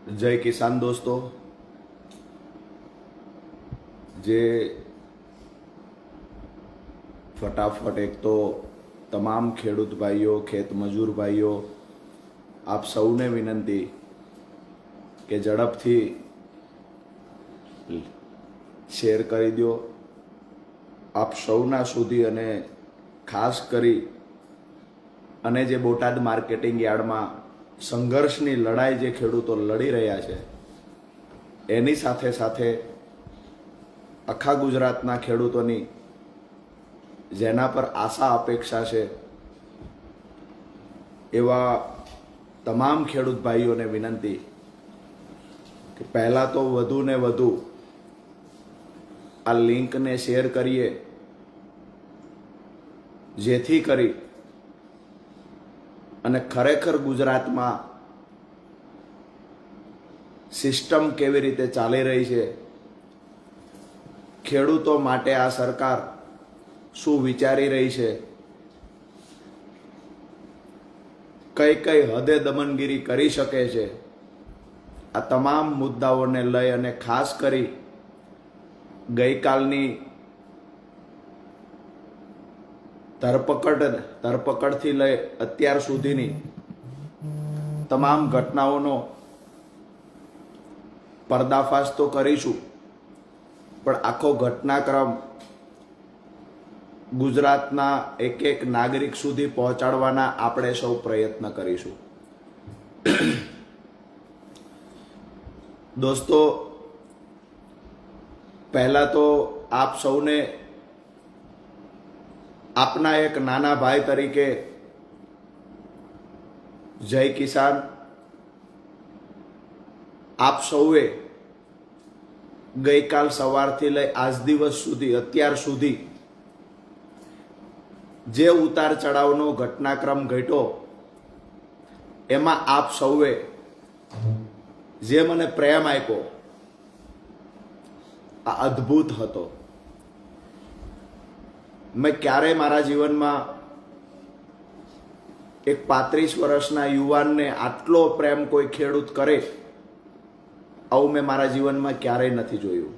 जय किसान दोस्तों। जे फटाफट एक तो तमाम खेडूत भाईओ खेत मजूर भाईओ आप सौने विनंती के झड़पथी शेर करी दो। आप सौना सुधी अने खास करी अने जे बोटाद मार्केटिंग यार्ड में संघर्षनी लड़ाई जे खेडूतो लड़ी रह्या छे एनी साथे साथे आखा गुजरातना खेडूतोनी जेना पर आशा अपेक्षा छे एवा तमाम खेडूत भाईओने विनंती कि पहला तो वधु ने वधु आ लिंक ने शेर करिए जेथी करी અને ખરેખર ગુજરાતમાં સિસ્ટમ કેવી રીતે ચાલી રહી છે, ખેડૂતો માટે આ સરકાર શું વિચારી રહી છે, કઈ કઈ હદે દમનગીરી કરી શકે છે, આ તમામ મુદ્દાઓને લઈ અને ખાસ કરી ગઈકાલની ધરપકડથી લઈ અત્યાર સુધીની તમામ ઘટનાઓનો પર્દાફાશ તો કરીશું, પણ આખો ઘટનાક્રમ ગુજરાતના એક એક નાગરિક સુધી પહોંચાડવાના આપણે સૌ પ્રયત્ન કરીશું। દોસ્તો, પહેલા તો આપ સૌને આપના એક નાના ભાઈ તરીકે જય કિસાન। આપ સૌએ ગઈકાલ સવારથી લઈ આજ દિવસ સુધી અત્યાર સુધી જે ઉતાર ચઢાવનો ઘટનાક્રમ ઘટ્યો એમાં આપ સૌએ જે મને પ્રેમ આપ્યો આ અદ્ભુત હતો। मैं क्यारे मारा जीवन में एक 35 वर्षना युवान ने आटलो प्रेम कोई खेडूत करे आવું मैं मारा जीवन में क्यारे नहीं जोयु।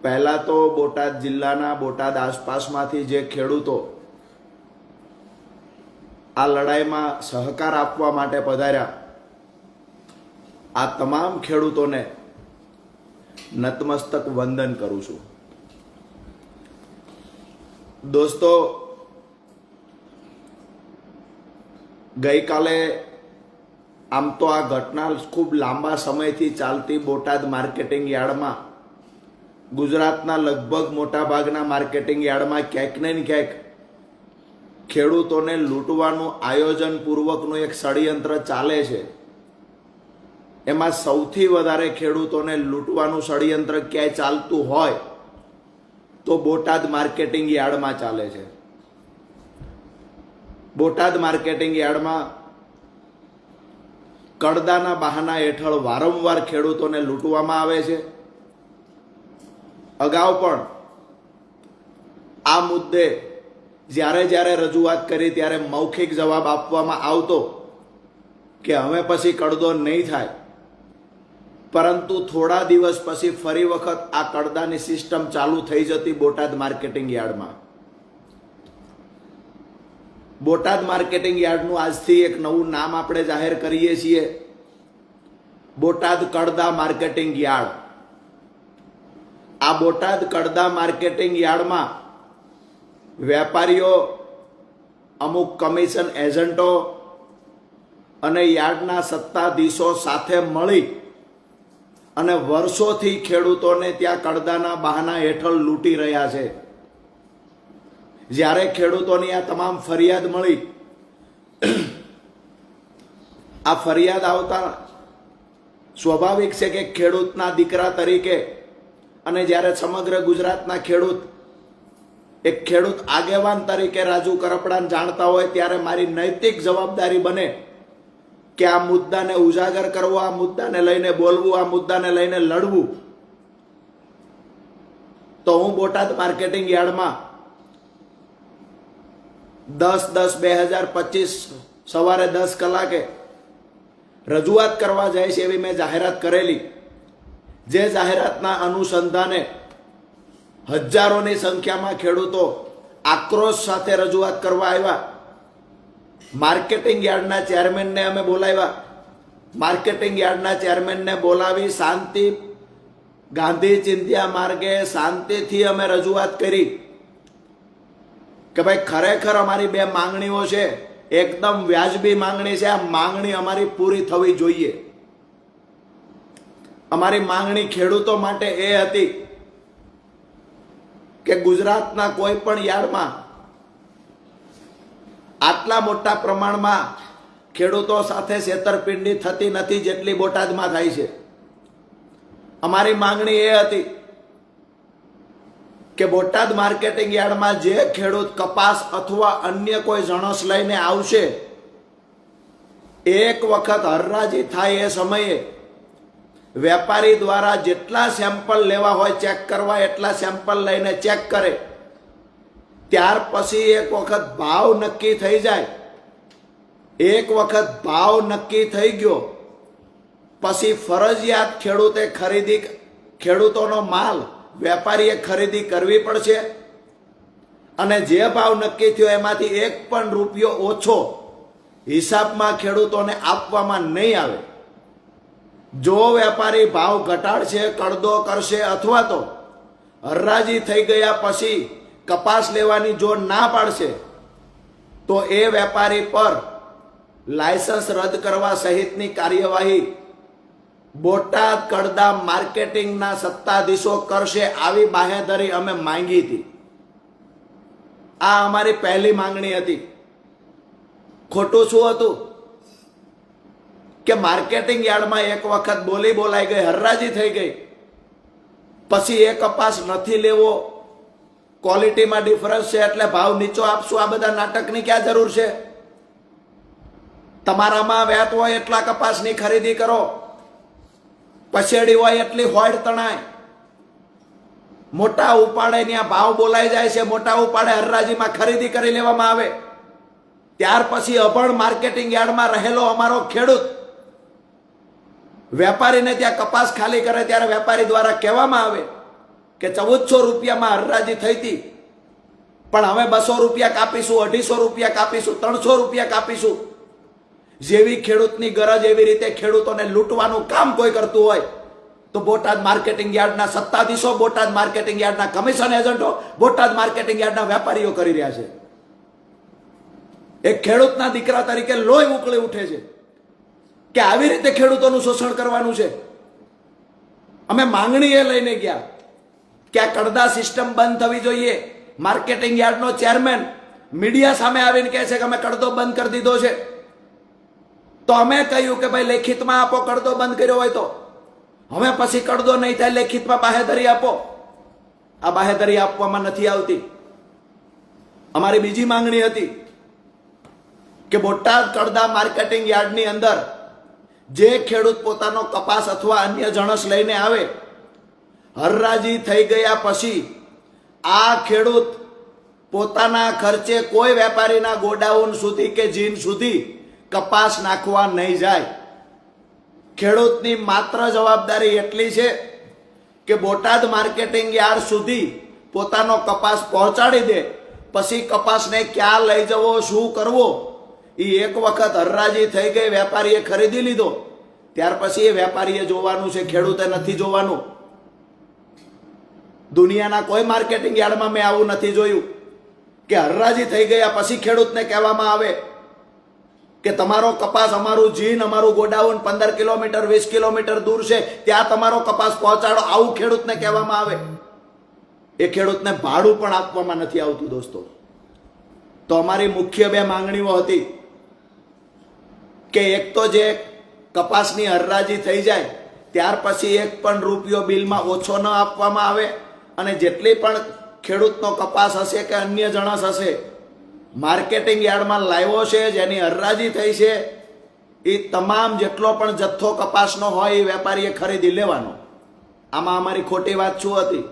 पहला तो बोटाद जिल्लाना बोटाद आसपास में जे खेडूतो आ लड़ाई में सहकार आपवा माटे पधार्या आ तमाम खेडूतों ने नतमस्तक वंदन करूं छुं। दोस्तों, गई काले आम तो आ घटना खूब लांबा समय थी चालती बोटाद मार्केटिंग यार्ड में गुजरातना लगभग मोटा भागना मार्केटिंग यार्ड में क्यांक ने क्यांक खेडूतोने लूंटवानुं आयोजन पूर्वकनुं एक षड्यंत्र चाले छे। एमां सौथी वधारे खेडूतोने लूंटवानुं षड्यंत्र क्यांय चालतुं होय तो बोटाद मार्केटिंग यार्ड में चाले छे। बोटाद मार्केटिंग यार्ड में कड़दाना बहाना हेठळ वारंवार खेडूतोने लूंटवामां आवे छे। अगाऊ पण आ मुद्दे ज्यारे ज्यारे रजूआत करी त्यारे मौखिक जवाब आपवामां आवतो के हवे पछी कड़दो नहीं थाय, परंतु थोड़ा दिवस पछी फरी वखत आ कड़दानी सिस्टम चालू थई जती बोटाद मार्केटिंग यार्ड में। बोटाद मार्केटिंग यार्ड नु आजथी एक नवुं नाम आपणे जाहेर करीए छीए, बोटाद कड़दा मार्केटिंग यार्ड। आ बोटाद कड़दा मार्केटिंग यार्ड में वेपारीओ अमुक कमीशन एजंटो अने यार्डना सत्ताधीशो साथे मळी અને વર્ષોથી ખેડૂતોને ત્યાં કડદાના બહાના હેઠળ લૂંટી રહ્યા છે। જ્યારે ખેડૂતોની આ તમામ ફરિયાદ મળી, આ ફરિયાદ આવતા સ્વાભાવિક છે કે ખેડૂતના દીકરા તરીકે અને જ્યારે સમગ્ર ગુજરાતના ખેડૂત એક ખેડૂત આગેવાન તરીકે રાજુ કરપડાને જાણતા હોય ત્યારે મારી નૈતિક જવાબદારી બને કે આ મુદ્દાને ઉજાગર કરવો, આ મુદ્દાને લઈને બોલવું, આ મુદ્દાને લઈને લડવું। તો હું બોટાદ માર્કેટિંગ યાર્ડમાં 10/10/2025 સવારે 10 કલાકે રજૂઆત કરવા જાય છે એવી મેં જાહેરાત કરેલી, જે જાહેરાતના અનુસંધાને હજારોની સંખ્યામાં ખેડૂતો આક્રોશ સાથે રજૂઆત કરવા આવ્યા. માર્કેટિંગ યાર્ડના ચેરમેનને અમે બોલાવ્યા. માર્કેટિંગ યાર્ડના ચેરમેનને બોલાવી શાંતિ ગાંધી ચિંધ્યા માર્ગે શાંતિથી અમે રજૂઆત કરી કે ભાઈ ખરેખર અમારી બે માંગણીઓ છે, એકદમ વ્યાજબી માંગણી છે, આ માંગણી અમારી પૂરી થવી જોઈએ. અમારી માંગણી ખેડૂતો માટે એ હતી કે ગુજરાતના કોઈ પણ યાર્ડમાં આટલા મોટા પ્રમાણમાં ખેડૂતો સાથે છેતરપિંડી થતી નથી જેટલી બોટાદમાં થાય છે. અમારી માંગણી એ હતી કે બોટાદ માર્કેટિંગ યાર્ડમાં જે ખેડૂત કપાસ અથવા અન્ય કોઈ જણસ લઈને આવશે, એક વખત હરરાજી થાય એ સમયે વેપારી દ્વારા જેટલા સેમ્પલ લેવા હોય ચેક કરવા એટલા સેમ્પલ લઈને ચેક કરે. ત્યાર પછી એક વખત ભાવ નક્કી થઈ જાય. એક વખત ભાવ નક્કી થઈ ગયો પછી ફરજિયાત ખેડૂતોનો માલ વેપારીએ ખરીદી કરવી પડશે અને જે ભાવ નક્કી થયો એમાંથી એક પણ રૂપિયો ઓછો હિસાબમાં ખેડૂતોને આપવામાં નહીં આવે. જો વેપારી ભાવ ઘટાડશે, કડદો કરશે અથવા તો હરરાજી થઈ ગયા પછી કપાસ લેવાની જો ના પાડશે તો એ વેપારી પર લાયસન્સ રદ કરવા સહિતની કાર્યવાહી બોટાદ કડદા માર્કેટિંગના સત્તાધીશો કરશે, આવી બાહેધરી અમે માંગી હતી. આ અમારી પહેલી માંગણી હતી. ખોટું શું હતું કે માર્કેટિંગ યાર્ડમાં એક વખત બોલાઈ ગઈ, હરરાજી થઈ ગઈ, પછી એ કપાસ નથી લેવો, ક્વોલિટીમાં ડિફરન્સ છે એટલે ભાવ નીચો આપશું. આ બધા નાટકની ક્યાં જરૂર છે? તમારામાં વ્યાત હોય એટલા કપાસની ખરીદી કરો, પછેડી હોય એટલી હોડ તણાય. મોટા ઉપાડે ત્યાં ભાવ બોલાઈ જાય છે, મોટા ઉપાડે હરરાજીમાં ખરીદી કરી લેવામાં આવે. ત્યાર પછી અભણ માર્કેટિંગ યાર્ડમાં રહેલો અમારો ખેડૂત વેપારીને ત્યાં કપાસ ખાલી કરે ત્યારે વેપારી દ્વારા કહેવામાં આવે કે 1400 રૂપિયામાં હરરાજી થઈ હતી, પણ હવે 200 રૂપિયા કાપીશું, 250 રૂપિયા કાપીશું, 300 રૂપિયા કાપીશું. જેવી ખેડૂતની ગરજ એવી રીતે ખેડૂતોને લૂંટવાનું કામ કોઈ કરતું હોય તો બોટાદ માર્કેટિંગ યાર્ડના સત્તાધીશો, બોટાદ માર્કેટિંગ યાર્ડના કમિશન એજન્ટો, બોટાદ માર્કેટિંગ યાર્ડના વેપારીઓ કરી રહ્યા છે. એક ખેડૂતના દીકરા તરીકે લોહી ઉકળી ઉઠે છે કે આવી રીતે ખેડૂતોનું શોષણ કરવાનું છે. અમે માંગણી એ લઈને ગયા કે આ કડદા સિસ્ટમ બંધ થવી જોઈએ. માર્કેટિંગ યાર્ડનો ચેરમેન મીડિયા સામે આવીને કહે છે કે અમે કડદો બંધ કરી દીધો છે. તો અમે કહ્યું કે ભાઈ લેખિતમાં આપો, કડદો બંધ કર્યો હોય તો. હવે પછી કડદો નહીં થાય, લેખિતમાં બાહેધરી આપો. આ બાહેધરી આપવામાં નથી આવતી. અમારી બીજી માંગણી હતી કે બોટાદ કડદા માર્કેટિંગ યાર્ડની અંદર જે ખેડૂત પોતાનો કપાસ અથવા અન્ય જણસ લઈને આવે, હરરાજી થઈ ગયા પછી આ ખેડૂત પોતાના ખર્ચે કોઈ વેપારીના ગોડાઉન સુધી કે જીન સુધી કપાસ નાખવા નહીં જાય. ખેડૂતની માત્ર જવાબદારી એટલી છે કે બોટાદ માર્કેટિંગ યાર્ડ સુધી પોતાનો કપાસ પહોંચાડી દે. પછી કપાસને ક્યાં લઈ જવો, શું કરવો, એ એક વખત હરરાજી થઈ ગઈ, વેપારીએ ખરીદી લીધો, ત્યાર પછી એ વેપારીએ જોવાનું છે, ખેડૂતે નથી જોવાનું. દુનિયાના કોઈ માર્કેટિંગ યાર્ડમાં મેં આવું નથી જોયું કે હરરાજી થઈ ગયા પછી ખેડૂતને કહેવામાં આવે કે તમારો કપાસ, અમારું જીન, અમારું ગોડાઉન 15 કિલોમીટર 20 કિલોમીટર દૂર છે, ત્યાં તમારો કપાસ પહોંચાડો, આવું ખેડૂતને કહેવામાં આવે. એ ખેડૂતને ભાડું પણ આપવામાં નથી આવતું દોસ્તો. તો અમારી મુખ્ય બે માંગણીઓ હતી કે એક તો જે કપાસની હરરાજી થઈ જાય ત્યાર પછી એક પણ રૂપિયો બિલમાં ઓછો ન આપવામાં આવે અને જેટલી પણ ખેડૂતનો કપાસ હશે કે અન્ય જણસ હશે માર્કેટિંગ યાર્ડમાં લાવ્યો છે, જેની હરરાજી થઈ છે, એ તમામ જેટલો પણ જથ્થો કપાસનો હોય એ વેપારીએ ખરીદી લેવાનો. આમાં અમારી ખોટી વાત શું હતી?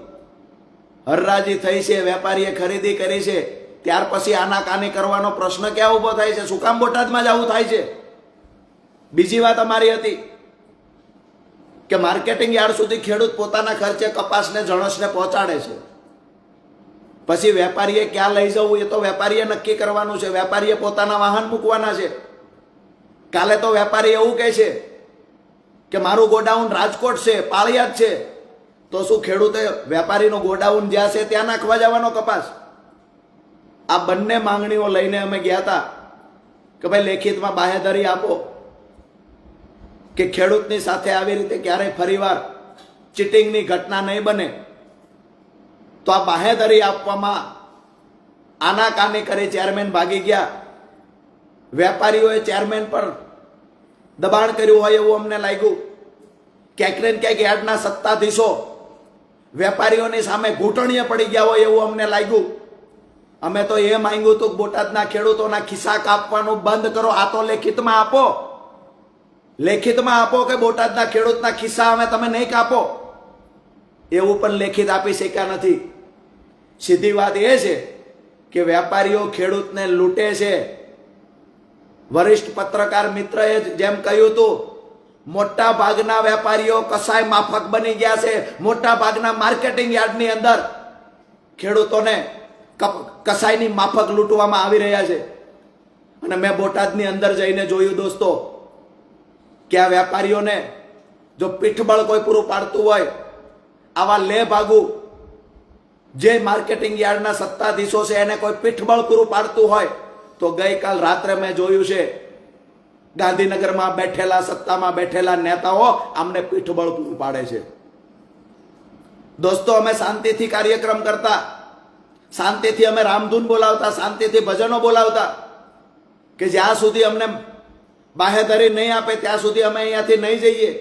હરરાજી થઈ છે, વેપારીએ ખરીદી કરી છે, ત્યાર પછી આનાકાની કરવાનો પ્રશ્ન ક્યાં ઊભો થાય છે? શું કામ બોટાદમાં જ આવું થાય છે? બીજી વાત અમારી હતી કે માર્કેટિંગ યાર્ડ સુધી ખેડૂત પોતાના ખર્ચે કપાસને જણસને પહોંચાડે છે, પછી વેપારીએ ક્યાં લઈ જવું એ તો વેપારીએ નક્કી કરવાનું છે. વેપારીએ પોતાના વાહન મૂકવાના છે. કાલે તો વેપારી એવું કહે છે કે મારું ગોડાઉન રાજકોટ છે, પાળિયાદ છે, તો શું ખેડૂતે વેપારીનું ગોડાઉન જ્યાં છે ત્યાં નાખવા જવાનો કપાસ? આ બંને માંગણીઓ લઈને અમે ગયા હતા કે ભાઈ લેખિતમાં બાહેધરી આપો કે ખેડૂતની સાથે આવી રીતે ક્યારેય ફરીવાર ચીટિંગની ઘટના નહીં બને. તો આ બાહેધરી આપવામાં આનાકાની કરી ચેરમેન ભાગી ગયા. વેપારીઓએ ચેરમેન પર દબાણ કર્યું હોય એવું અમને લાગ્યું. ક્યાંક ને ક્યાંક યાર્ડના સત્તાધીશો વેપારીઓની સામે ઘૂંટણીએ પડી ગયા હોય એવું અમને લાગ્યું. અમે તો એ માંગ્યું હતું કે બોટાદના ખેડૂતોના ખિસ્સા કાપવાનું બંધ કરો. આ તો લેખિતમાં આપો, લેખિતમાં આપો કે બોટાદના ખેડૂતના ખિસ્સા અમે તમે નહીં કાપો. એવું પણ લેખિત આપી શક્યા નથી. સીધી વાત એ છે કે વેપારીઓ ખેડૂતને લૂંટે છે. વરિષ્ઠ પત્રકાર મિત્રએ જેમ કહ્યું હતું, મોટા ભાગના વેપારીઓ કસાય માફક બની ગયા છે. મોટા ભાગના માર્કેટિંગ યાર્ડની અંદર ખેડૂતોને કસાયની માફક લૂંટવામાં આવી રહ્યા છે. અને મેં બોટાદની અંદર જઈને જોયું દોસ્તો કે આ વેપારીઓને જો પીઠબળ કોઈ પૂરું પાડતું હોય, આવા લે ભાગુ જે માર્કેટિંગ યાર્ડના સત્તાધીશો છે એને કોઈ પીઠબળ પૂરું પાડતું હોય તો ગઈકાલ રાત્રે મેં જોયું છે ગાંધીનગરમાં બેઠેલા સત્તામાં બેઠેલા નેતાઓ આમને પીઠબળ પૂરું પાડે છે. દોસ્તો અમે શાંતિથી કાર્યક્રમ કરતા, શાંતિથી અમે રામધૂન બોલાવતા, શાંતિથી ભજનો બોલાવતા કે જ્યાં સુધી અમને બાહેધરી નહીં આપે ત્યાં સુધી અમે અહીંયાથી નહીં જઈએ.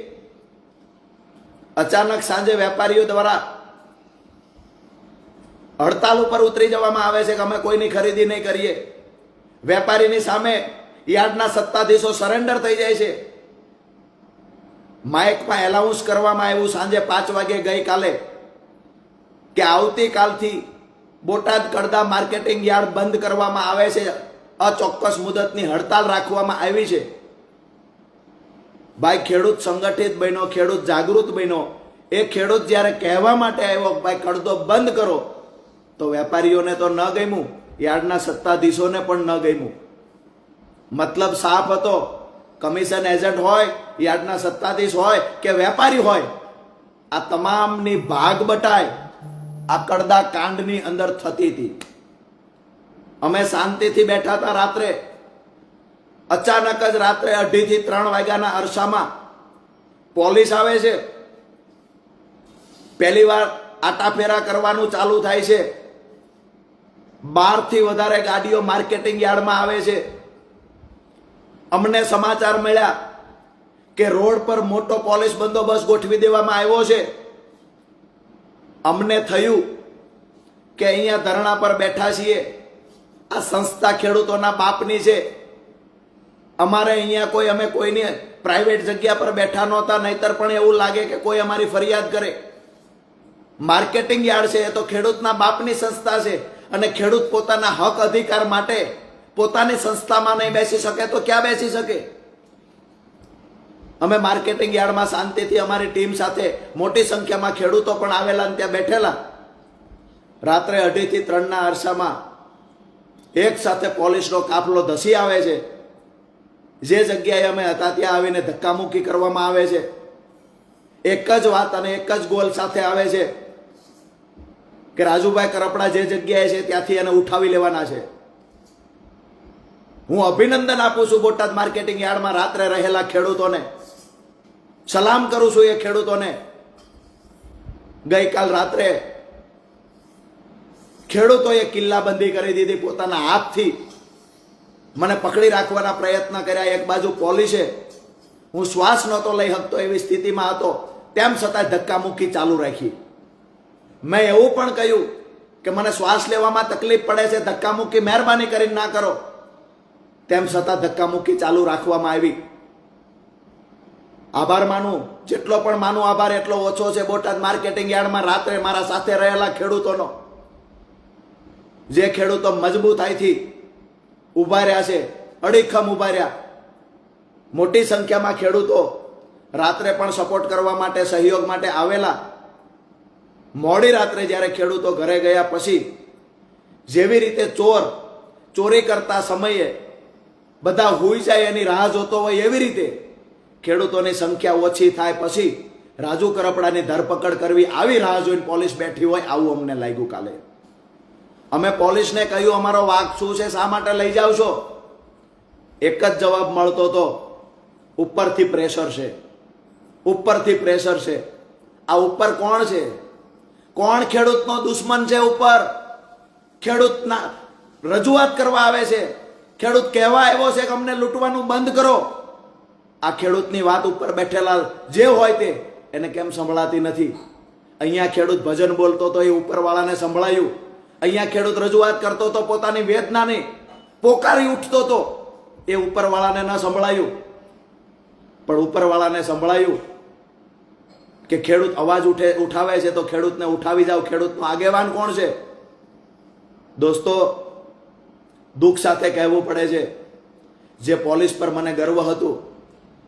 અચાનક સાંજે વેપારીઓ દ્વારા હડતાલ ઉપર ઉતરી જવામાં આવે છે કે અમે કોઈની ખરીદી નહીં કરીએ. વેપારીની સામે યાર્ડના સત્તાધીશો સરેન્ડર થઈ જાય છે. માઇકમાં એલાઉન્સ કરવામાં આવ્યું સાંજે 5 વાગે ગઈકાલે કે આવતીકાલથી બોટાદ કડદા માર્કેટિંગ યાર્ડ બંધ કરવામાં આવે છે. અચોક્કસ મુદતની હડતાલ રાખવામાં આવી છે. ભાઈ ખેડૂત સંગઠિત બન્યો, ખેડૂત જાગૃત બન્યો. એ ખેડૂત જ્યારે કહેવા માટે આવ્યો ભાઈ કડદો બંધ કરો, તો વેપારીઓને તો ન ગમ્યું, યાર્ડના સત્તાધીશોને પણ ન ગમ્યું. મતલબ સાફ હતો, કમિશન એજન્ટ હોય, યાર્ડના સત્તાધીશ હોય કે વેપારી હોય, આ તમામની ભાગ બટાય આ કડદા કાંડની અંદર થતી હતી. અમે શાંતિથી બેઠા હતા. રાત્રે અચાનક જ રાત્રે 2:30 થી 3 વાગ્યાના અરસામાં પોલીસ આવે છે. પહેલી વાર આટાફેરા કરવાનું ચાલુ થાય છે. 12 થી વધારે ગાડીઓ માર્કેટિંગ યાર્ડમાં આવે છે. અમને સમાચાર મળ્યા કે રોડ પર મોટો પોલીસ બંદોબસ્ત ગોઠવી દેવામાં આવ્યો છે. અમને થયું કે અહીંયા ધરણા પર બેઠા છીએ, આ સંસ્થા ખેડૂતોના બાપની છે. અમારે અહીંયા કોઈ અમે કોઈની પ્રાઇવેટ જગ્યા પર બેઠા નહોતા, નહીતર પણ એવું લાગે કે કોઈ અમારી ફરિયાદ કરે. માર્કેટિંગ યાર્ડ છે એ તો ખેડૂતના બાપની સંસ્થા છે અને ખેડૂત પોતાના હક અધિકાર માટે પોતાની સંસ્થામાં નહીં બેસી શકે તો ક્યાં બેસી શકે? અમે માર્કેટિંગ યાર્ડમાં શાંતિથી અમારી ટીમ સાથે મોટી સંખ્યામાં ખેડૂતો પણ આવેલા અને ત્યાં બેઠેલા. રાત્રે 2:30 થી 3 અરસામાં એક સાથે પોલીસનો કાફલો ધસી આવે છે. જે જગ્યાએ અમે હતા ત્યાં આવીને ધક્કામુક્કી કરવામાં આવે છે. એક જ વાત અને એક જ ગોલ સાથે આવે છે કે રાજુભાઈ કરપડા જે જગ્યાએ છે ત્યાંથી એને ઉઠાવી લેવાના છે. હું અભિનંદન આપું છું બોટાદ માર્કેટિંગ યાર્ડમાં રાત્રે રહેલા ખેડૂતોને, સલામ કરું છું એ ખેડૂતોને. ગઈકાલ રાત્રે ખેડૂતોએ કિલ્લાબંધી કરી દીધી પોતાના હાથથી. મને પકડી રાખવાના પ્રયત્ન કર્યા. એક બાજુ પોલીસે, હું શ્વાસ નહોતો લઈ શકતો એવી સ્થિતિમાં હતો, તેમ છતાં ધક્કામુક્કી ચાલુ રાખી. મેં એવું પણ કહ્યું કે મને શ્વાસ લેવામાં તકલીફ પડે છે, ધક્કામુક્કી મહેરબાની કરીને ના કરો. તેમ છતાં ધક્કામુક્કી ચાલુ રાખવામાં આવી. આભાર માનું, જેટલો પણ માનું આભાર એટલો ઓછો છે બોટાદ માર્કેટિંગ યાર્ડમાં રાત્રે મારા સાથે રહેલા ખેડૂતોનો. જે ખેડૂતો મજબૂતાઈથી ઉભા રહ્યા છે, અડીખમ ઉભા રહ્યા, મોટી સંખ્યામાં ખેડૂતો રાત્રે પણ સપોર્ટ કરવા માટે, સહયોગ માટે આવેલા. મોડી રાત્રે જ્યારે ખેડૂતો ઘરે ગયા પછી જેવી રીતે ચોરી કરતા સમયે બધા હુઈ જાય એની રાહ જોતો હોય, એવી રીતે ખેડૂતોની સંખ્યા ઓછી થાય પછી રાજુ કરપડાની ધરપકડ કરવી, આવી રાહ જોઈને પોલીસ બેઠી હોય, આવું અમને લાગ્યું કાલે. અમે પોલીસને કહ્યું અમારો વાંક શું છે, શા માટે લઈ જાવ છો? એક જ જવાબ મળતો હતો, ઉપરથી પ્રેશર છે, ઉપરથી પ્રેશર છે. આ ઉપર કોણ છે? કોણ ખેડૂતનો દુશ્મન છે? ઉપર ખેડૂતના રજૂઆત કરવા આવે છે, ખેડૂત કહેવા આવ્યો છે કે અમને લૂંટવાનું બંધ કરો. આ ખેડૂતની વાત ઉપર બેઠેલા જે હોય તે એને કેમ સંભળાતી નથી? અહીંયા ખેડૂત ભજન બોલતો તો એ ઉપરવાળાને સંભળાયું. અહીંયા ખેડૂત રજૂઆત કરતો તો પોતાની વેદનાને પોકારી ઉઠતો તો એ ઉપરવાળાને ન સંભળાયું. પણ ઉપરવાળાને સંભળાયું કે ખેડૂત અવાજ ઉઠાવે છે તો ખેડૂતને ઉઠાવી જાવ. ખેડૂતનો આગેવાન કોણ છે? દોસ્તો, દુઃખ સાથે કહેવું પડે છે, જે પોલીસ પર મને ગર્વ હતું,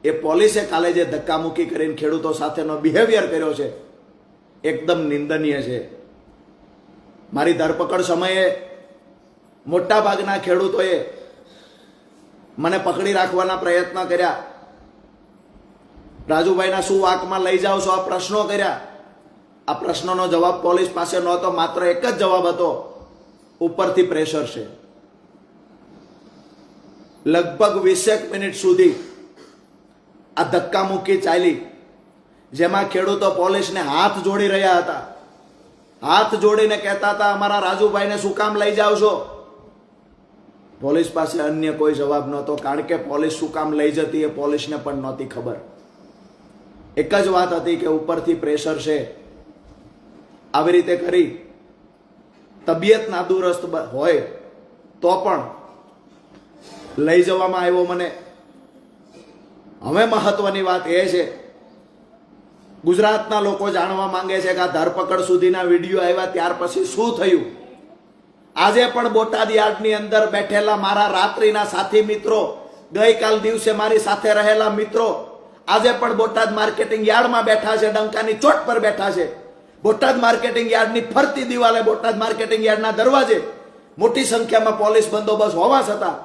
એ પોલીસે કાલે જે ધક્કામુક્કી કરીને ખેડૂતો સાથેનો બિહેવિયર કર્યો છે એકદમ નિંદનીય છે. મારી ધરપકડ સમયે મોટા ભાગના ખેડૂતોએ મને પકડી રાખવાના પ્રયત્ન કર્યા. રાજુભાઈના શું વાંકમાં લઈ જાઓ છો? આ પ્રશ્નો કર્યા. આ પ્રશ્નોનો જવાબ પોલીસ પાસે નહોતો. માત્ર એક જ જવાબ હતો, ઉપરથી પ્રેશર છે. લગભગ 20 મિનિટ સુધી આ ધક્કામુક્કી ચાલી, જેમાં ખેડૂતો પોલીસને હાથ જોડી રહ્યા હતા. હાથ જોડીને કહેતા હતા અમારા રાજુભાઈને શું કામ લઈ જાવ છો? પોલીસ પાસે અન્ય કોઈ જવાબ નહોતો, કારણ કે પોલીસ શું કામ લઈ જતી એ પોલીસને પણ નહોતી ખબર. એક જ વાત હતી કે ઉપરથી પ્રેશર છે. આવી રીતે કરી તબિયત નાદુરસ્ત હોય તો પણ લઈ જવામાં આવ્યો મને. હવે મહત્વની વાત એ છે, ગુજરાતના લોકો જાણવા માંગે છે કે આ ધરપકડ સુધીના વિડીયો આવ્યા ત્યાર પછી શું થયું. આજે પણ બોટાદ યાર્ડની અંદર બેઠેલા મારા રાત્રિના સાથી મિત્રો, ગઈકાલ દિવસે મારી સાથે રહેલા મિત્રો આજે પણ બોટાદ માર્કેટિંગ યાર્ડમાં બેઠા છે, ડંકાની ચોટ પર બેઠા છે. બોટાદ માર્કેટિંગ યાર્ડની ફરતી દિવાલે, બોટાદ માર્કેટિંગ યાર્ડના દરવાજે મોટી સંખ્યામાં પોલીસ બંદોબસ્ત હોવા છતાં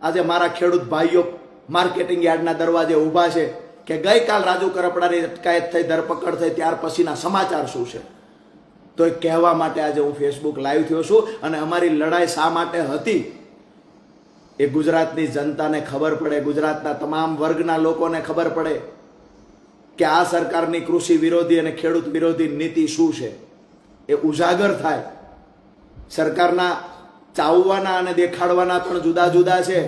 આજે મારા ખેડૂત ભાઈઓ માર્કેટિંગ યાર્ડના દરવાજે ઊભા છે કે ગઈકાલ રાજુ કરપડાની અટકાયત થઈ, ધરપકડ થઈ, ત્યાર પછીના સમાચાર શું છે. તો એ કહેવા માટે આજે હું ફેસબુક લાઈવ થયો છું. અને અમારી લડાઈ શા માટે હતી એ ગુજરાતની જનતાને ખબર પડે, ગુજરાતના તમામ વર્ગના લોકોને ખબર પડે કે આ સરકારની કૃષિ વિરોધી અને ખેડૂત વિરોધી નીતિ શું છે, એ ઉજાગર થાય. સરકારના ચાવવાના અને દેખાડવાના પણ જુદા જુદા છે,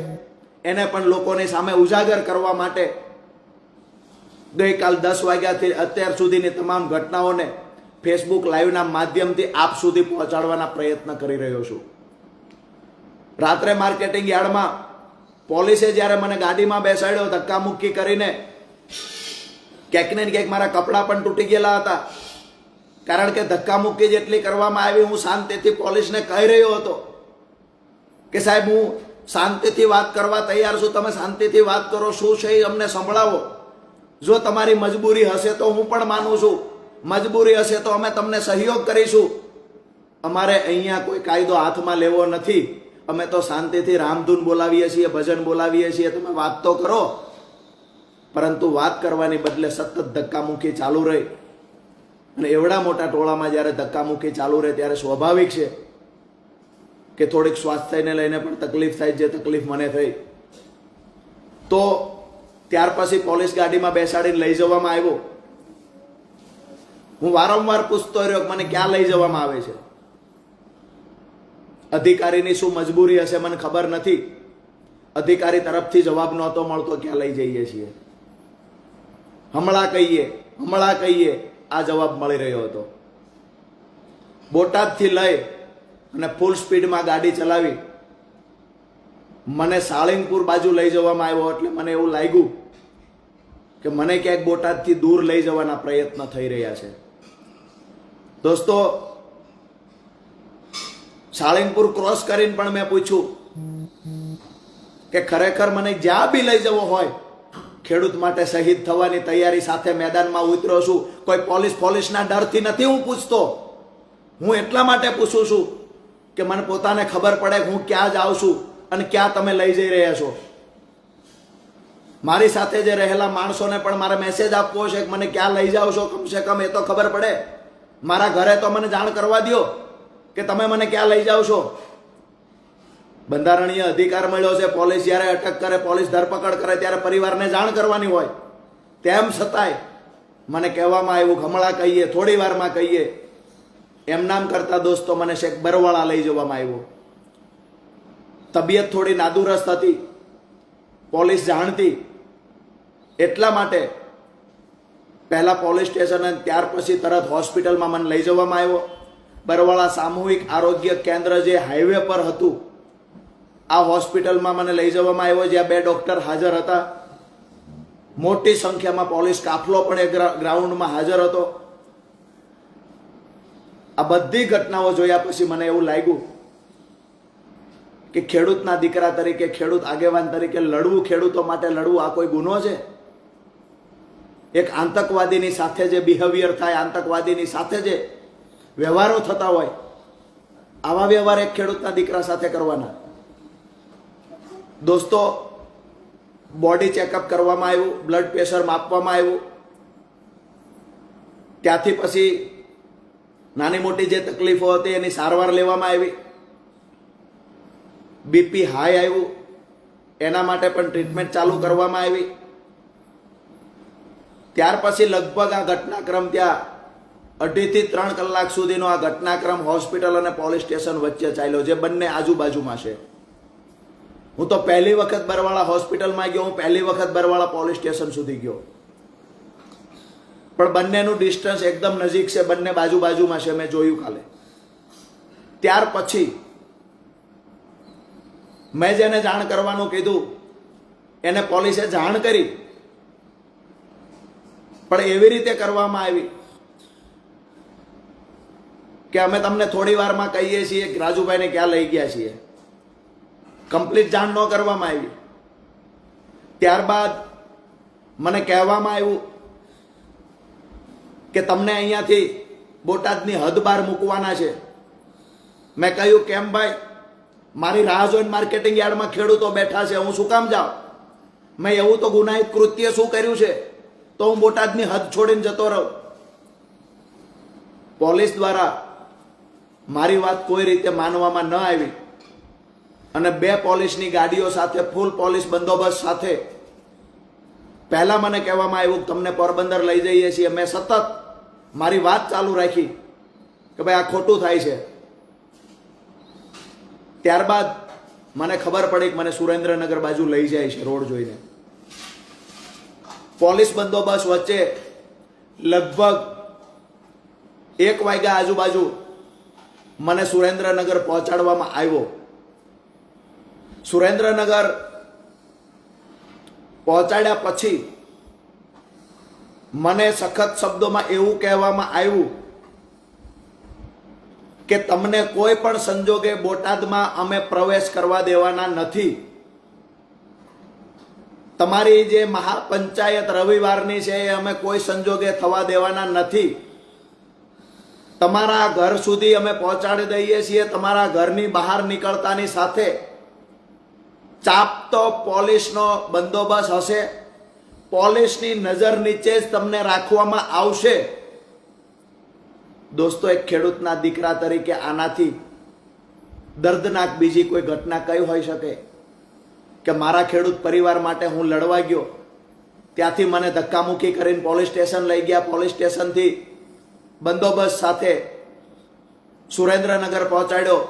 એને પણ લોકોની સામે ઉજાગર કરવા માટે ગઈકાલ 10 વાગ્યાથી અત્યાર સુધીની તમામ ઘટનાઓને ફેસબુક લાઈવના માધ્યમથી આપ સુધી પહોંચાડવાના પ્રયત્ન કરી રહ્યો છું. રાત્રે માર્કેટિંગ યાર્ડમાં પોલીસે જ્યારે મને ગાડીમાં બેસાડ્યો ધક્કામુક્કી કરીને, ક્યાંક ને ક્યાંક મારા કપડાં પણ તૂટી ગયેલા હતા, કારણ કે ધક્કામુક્કી જેટલી કરવામાં આવી. હું શાંતિથી પોલીસને કહી રહ્યો હતો કે સાહેબ હું શાંતિથી વાત કરવા તૈયાર છું, તમે શાંતિથી વાત કરો, શું છે એ અમને સંભળાવો. જો તમારી મજબૂરી હશે તો હું પણ માનું છું, મજબૂરી હશે તો અમે તમને સહયોગ કરીશું. અમારે અહીંયા કોઈ કાયદો હાથમાં લેવો નથી. અમે તો શાંતિથી રામધૂન બોલાવીએ છીએ, ભજન બોલાવીએ છીએ, તમે વાત તો કરો. પરંતુ વાત કરવાની બદલે સતત ધક્કામુક્કી ચાલુ રહી. અને એવડા મોટા ટોળામાં જ્યારે ધક્કામુક્કી ચાલુ રહે ત્યારે સ્વાભાવિક છે કે થોડીક સ્વાસ્થ્યને લઈને પણ તકલીફ થાય, જે તકલીફ મને થઈ. તો ત્યાર પછી પોલીસ ગાડીમાં બેસાડીને લઈ જવામાં આવ્યો. હું વારંવાર પૂછતો રહ્યો કે મને ક્યાં લઈ જવામાં આવે છે. અધિકારીની શું મજબૂરી હશે મને ખબર નથી. અધિકારી તરફથી જવાબ નહોતો મળતો ક્યાં લઈ જઈએ છીએ. હમણાં કહીએ આ જવાબ મળી રહ્યો હતો. બોટાદથી લઈ અને ફૂલ સ્પીડમાં ગાડી ચલાવી મને સાળંગપુર બાજુ લઈ જવામાં આવ્યો. એટલે મને એવું લાગ્યું કે મને ક્યાંક બોટાદથી દૂર લઈ જવાના પ્રયત્ન થઈ રહ્યા છે. દોસ્તો, સાળંગપુર ક્રોસ કરીને પણ મેં પૂછ્યું કે ખરેખર મને જ્યાં બી લઈ જવો હોય ખેડૂત માટે શહીદ થવાની તૈયારી સાથે મેદાનમાં ઉતર્યો છું. કોઈ પોલીસના ડરથી નથી હું પૂછતો. હું એટલા માટે પૂછું છું કે મને પોતાને ખબર પડે કે હું ક્યાં જાઉં છું અને ક્યાં તમે લઈ જઈ રહ્યા છો. મારી સાથે જે રહેલા માણસોને પણ મારે મેસેજ આપવો છે કે મને ક્યાં લઈ જાઓ છો, કમસે કમ એ તો ખબર પડે. મારા ઘરે તો મને જાણ કરવા દો કે તમે મને ક્યાં લઈ જાઓ છો. બંધારણીય અધિકાર મળ્યો છે. પોલીસ જ્યારે અટક કરે, પોલીસ ધરપકડ કરે ત્યારે પરિવારને જાણ કરવાની હોય. તેમ છતાંય મને કહેવામાં આવ્યું, હમણાં કહીએ, થોડી વારમાં કહીએ. એમ નામ કરતા દોસ્તો મને શેખ બરવાળા લઈ જવામાં આવ્યો. તબિયત થોડી નાદુરસ્ત હતી, પોલીસ જાણતી, એટલા માટે પહેલા પોલીસ સ્ટેશન અને ત્યાર પછી તરત હોસ્પિટલમાં મને લઈ જવામાં આવ્યો. બરવાળા સામૂહિક આરોગ્ય કેન્દ્ર જે હાઈવે પર હતું, આ હોસ્પિટલમાં મને લઈ જવામાં આવ્યો, જ્યાં 2 ડોક્ટર હાજર હતા. મોટી સંખ્યામાં પોલીસ કાફલો પણ એ ગ્રાઉન્ડમાં હાજર હતો. આ બધી ઘટનાઓ જોયા પછી મને એવું લાગ્યું કે ખેડૂતના દીકરા તરીકે, ખેડૂત આગેવાન તરીકે લડવું, ખેડૂતો માટે લડવું, આ કોઈ ગુનો છે? એક આતંકવાદીની સાથે જે બિહેવિયર થાય, આતંકવાદીની સાથે જે વ્યવહારો થતા હોય, આવા વ્યવહાર એક ખેડૂતના દીકરા સાથે કરવાના? દોસ્તો, બોડી ચેકઅપ કરવામાં આવ્યું, બ્લડ પ્રેશર માપવામાં આવ્યું. ત્યાંથી પછી નાની મોટી જે તકલીફો હતી એની સારવાર લેવામાં આવી. બીપી હાઈ આવ્યું, એના માટે પણ ટ્રીટમેન્ટ ચાલુ કરવામાં આવી. ત્યાર પછી લગભગ આ ઘટનાક્રમ ત્યાં 2.5 થી 3 કલાક સુધીનો આ ઘટનાક્રમ હોસ્પિટલ અને પોલીસ સ્ટેશન વચ્ચે ચાલ્યો, જે બંને આજુબાજુમાં છે. હું તો પહેલી વખત બરવાળા હોસ્પિટલમાં ગયો, હું પહેલી વખત બરવાળા પોલીસ સ્ટેશન સુધી ગયો, પણ બંનેનું ડિસ્ટન્સ એકદમ નજીક છે, બંને બાજુમાં છે, મેં જોયું કાલે. ત્યાર પછી મેં જેને જાણ કરવાનું કીધું એને પોલીસે જાણ કરી, પણ એવી રીતે કરવામાં આવી કે અમે તમને થોડી વારમાં કહીએ છીએ કે રાજુભાઈને ક્યાં લઈ ગયા છીએ. કમ્પ્લીટ જાણ ન કરવામાં આવી. ત્યારબાદ મને કહેવામાં આવ્યું કે તમને અહીંયાથી બોટાદની હદ બહાર મૂકવાના છે. મેં કહ્યું, કેમ ભાઈ? મારી રાહ જોઈને માર્કેટિંગ યાર્ડમાં ખેડૂતો બેઠા છે, હું શું કામ જાઉં? મેં એવું તો ગુનાહિત કૃત્ય શું કર્યું છે તો હું બોટાદની હદ છોડીને જતો રહું? પોલીસ દ્વારા મારી વાત કોઈ રીતે માનવામાં ન આવી અને 2 પોલીસની ગાડીઓ સાથે, ફૂલ પોલીસ બંદોબસ્ત સાથે પહેલા મને કહેવામાં આવ્યું કે તમને પોરબંદર લઈ જઈએ છીએ. મેં સતત મારી વાત ચાલુ રાખી કે ભાઈ આ ખોટું થાય છે. ત્યારબાદ મને ખબર પડી કે મને સુરેન્દ્રનગર બાજુ લઈ જાય છે રોડ જોઈને. પોલીસ બંદોબસ્ત વચ્ચે લગભગ 1 વાગ્યા આજુબાજુ મને સુરેન્દ્રનગર પહોંચાડવામાં આવ્યો. સુરેન્દ્રનગર પહોંચાડ્યા પછી મને સખત શબ્દોમાં એવું કહેવામાં આવ્યું કે તમને કોઈ પણ સંજોગે બોટાદમાં અમે પ્રવેશ કરવા દેવાના નથી. તમારી જે મહાપંચાયત રવિવારની છે એ અમે કોઈ સંજોગે થવા દેવાના નથી. તમારા ઘર સુધી અમે પહોંચાડી દઈએ છીએ. તમારા ઘરની બહાર નીકળતાની સાથે ચાપતો પોલીસનો બંદોબસ્ત હશે. પોલીસની નજર નીચે જ તમને રાખવામાં આવશે. દોસ્તો, એક ખેડૂતના દીકરા તરીકે આનાથી દર્દનાક બીજી કોઈ ઘટના કઈ હોઈ શકે કે મારા ખેડૂત પરિવાર માટે હું લડવા ગયો, ત્યાંથી મને ધક્કામુક્કી કરીને પોલીસ સ્ટેશન લઈ ગયા. પોલીસ સ્ટેશનથી બંદોબસ્ત સાથે સુરેન્દ્રનગર પહોંચાડ્યો.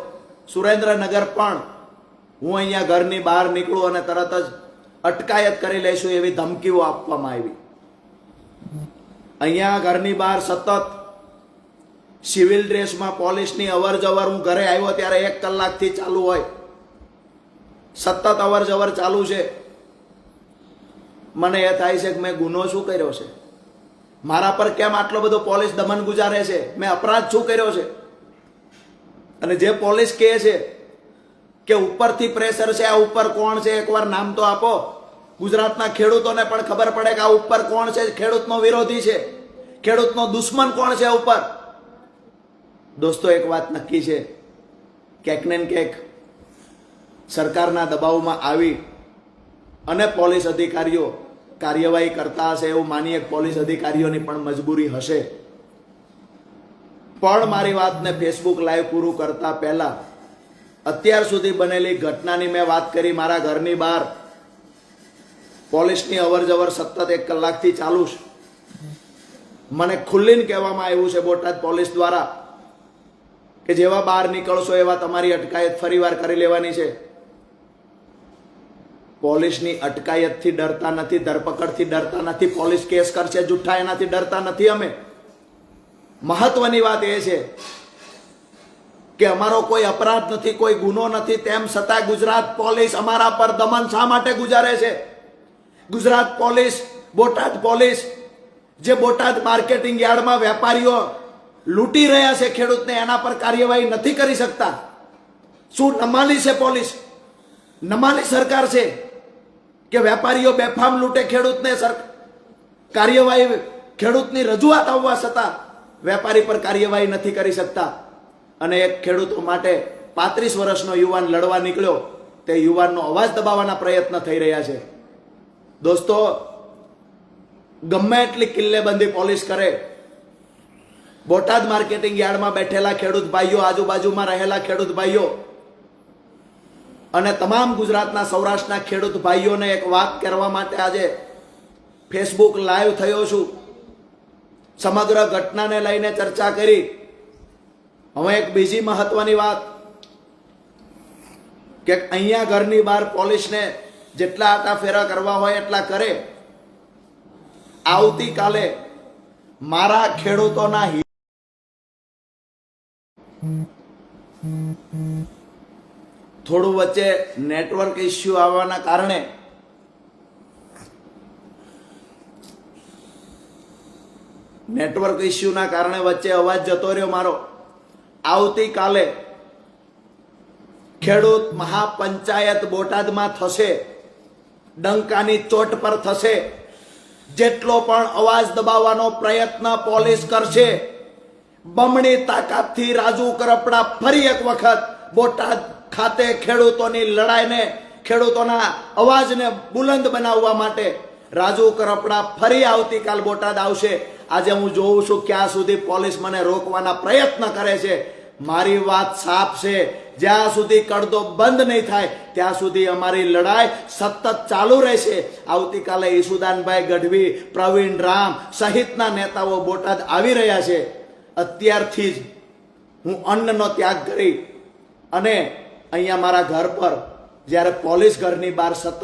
સુરેન્દ્રનગર પણ હું અહીંયા ઘરની બહાર નીકળું અને તરત જ અટકાયત કરી લઈશું એવી ધમકીઓ આપવામાં આવી. અહીંયા ઘરની બહાર સતત સિવિલ ડ્રેસમાં પોલીસની અવર જવર, હું ઘરે આવ્યો ત્યારે 1 કલાકથી ચાલુ હોય, સતત અવર જવર ચાલુ છે. મને એ થાય છે કે મેં ગુનો શું કર્યો છે? મારા પર કેમ આટલો બધો પોલીસ દમન ગુજારે છે? મેં અપરાધ શું કર્યો છે? અને જે પોલીસ કહે છે કે ઉપરથી પ્રેશર છે, આ ઉપર કોણ છે, એકવાર નામ તો આપો. ગુજરાતના ખેડૂતોને પણ ખબર પડે કે આ ઉપર કોણ છે, ખેડૂતનો વિરોધી છે, ખેડૂતનો દુશ્મન કોણ છે ઉપર. દોસ્તો, એક વાત નક્કી છે, ક્યાંક ને ક્યાંક સરકારના દબાવમાં આવી અને પોલીસ અધિકારીઓ કાર્યવાહી કરતા હશે એવું માનીએ. પોલીસ અધિકારીઓની પણ મજબૂરી હશે. પણ મારી વાતને ફેસબુક લાઈવ પૂરું કરતા પહેલા અત્યાર સુધી બનેલી ઘટનાની મેં વાત કરી. મારા ઘરની બહાર પોલીસની અવર જવર સતત 1 કલાકથી ચાલુ છે. મને ખુલ્લીને કહેવામાં આવ્યું છે બોટાદ પોલીસ દ્વારા કે જેવા બહાર નીકળશો એવા તમારી અટકાયત ફરીવાર કરી લેવાની છે. પોલીસની અટકાયતથી ડરતા નથી, ધરપકડથી ડરતા નથી, પોલીસ કેસ કરશે જુઠ્ઠા એનાથી ડરતા નથી અમે. મહત્વની વાત એ છે કે અમારો કોઈ અપરાધ નથી, કોઈ ગુનો નથી, તેમ છતાં ગુજરાત પોલીસ અમારા પર દમન શા માટે ગુજારે છે? ગુજરાત પોલીસ, બોટાદ પોલીસ, જે બોટાદ માર્કેટિંગ યાર્ડમાં વેપારીઓ લૂંટી રહ્યા છે ખેડૂતને, એના પર કાર્યવાહી નથી કરી શકતા. શું નમાલી છે પોલીસ? નમાલી સરકાર છે કે વેપારીઓ બેફામ લૂંટે ખેડૂતને? કાર્યવાહી, ખેડૂતની રજૂઆત આવવા છતાં વેપારી પર કાર્યવાહી નથી કરી શકતા. અને એક ખેડૂતો માટે 35 વર્ષનો યુવાન લડવા નીકળ્યો, તે યુવાનનો અવાજ દબાવવાના પ્રયત્ન થઈ રહ્યા છે. દોસ્તો, ગમે એટલી કિલ્લેબંધી પોલીસ કરે, બોટાદ માર્કેટિંગ યાર્ડમાં બેઠેલા ખેડૂત ભાઈઓ, આજુબાજુમાં રહેલા ખેડૂત ભાઈઓ અને તમામ ગુજરાતના સૌરાષ્ટ્રના ખેડૂત ભાઈઓને એક વાત કરવા માટે આજે ફેસબુક લાઈવ થયો છું. સમગ્ર ઘટનાને લઈને ચર્ચા કરી. હવે એક બીજી મહત્વની વાત કે અહીંયા ઘરની બહાર પોલીસને જેટલા આટાફેરા કરવા હોય એટલા કરે. આવતીકાલે મારા ખેડૂતોના થોડું વચ્ચે નેટવર્ક ઇસ્યુ આવવાના કારણે વચ્ચે અવાજ જતો રહ્યો મારો. આવતીકાલે ખેડૂત મહાપંચાયત બોટાદમાં થશે, ડંકાની ચોટ પર થશે. જેટલો પણ અવાજ દબાવવાનો પ્રયત્ન પોલીસ કરશે, બમણી તાકાતથી રાજુ કરપડા ફરી એક વખત બોટાદ ખાતે ખેડૂતોની લડાઈને, ખેડૂતોના અવાજને બુલંદ બનાવવા માટે રાજુ કરપડા ફરી આવતીકાલ બોટાદ આવશે. આજે હું જોઉં છું ક્યાં સુધી પોલીસ મને રોકવાના પ્રયત્ન કરે છે. મારી વાત સાફ છે, જ્યાં સુધી કડદો બંધ નહીં થાય ત્યાં સુધી અમારી લડાઈ સતત ચાલુ રહેશે. આવતીકાલે ઈસુદાનભાઈ ગઢવી, પ્રવીણ રામ સહિતના નેતાઓ બોટાદ આવી રહ્યા છે. અત્યારથી જ હું અન્નનો ત્યાગ કરી અને અહીંયા મારા ઘર પર જ્યારે પોલીસ ઘરની બહાર સતત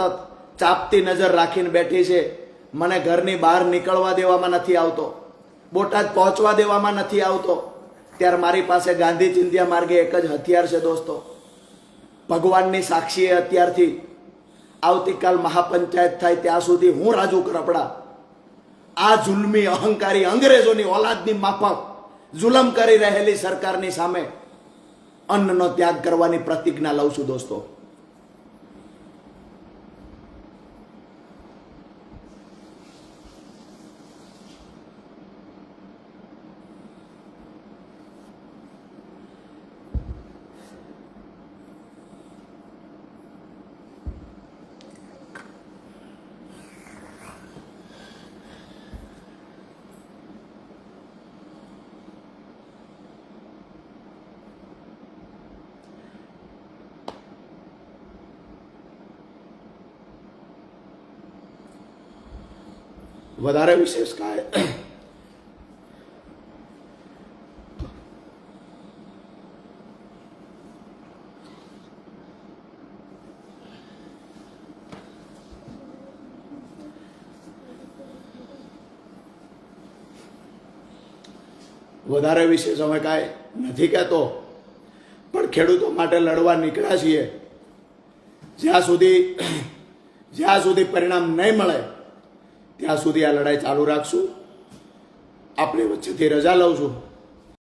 ચાપતી નજર રાખીને બેઠી છે, મને ઘરની બહાર નીકળવા દેવામાં નથી આવતો, બોટાદ પહોંચવા દેવામાં નથી આવતો, ત્યારે મારી પાસે ગાંધી ચિંધ્યા માર્ગે એક જ હથિયાર છે દોસ્તો. ભગવાનની સાક્ષીએ અત્યારથી આવતીકાલ મહાપંચાયત થાય ત્યાં સુધી હું રાજુ કરપડા આ જુલ્મી અહંકારી અંગ્રેજોની ઓલાદની માફક જુલમ કરી રહેલી સરકારની સામે અન્નનો ત્યાગ કરવાની પ્રતિજ્ઞા લઉં છું દોસ્તો. વધારે વિશેષ કાંઈ અમે કાંઈ નથી કહેતો, પણ ખેડૂતો માટે લડવા નીકળ્યા છીએ. જ્યાં સુધી પરિણામ નહીં મળે ત્યાં સુધી આ લડાઈ ચાલુ રાખશું. આપણી વચ્ચેથી રજા લઉં છું.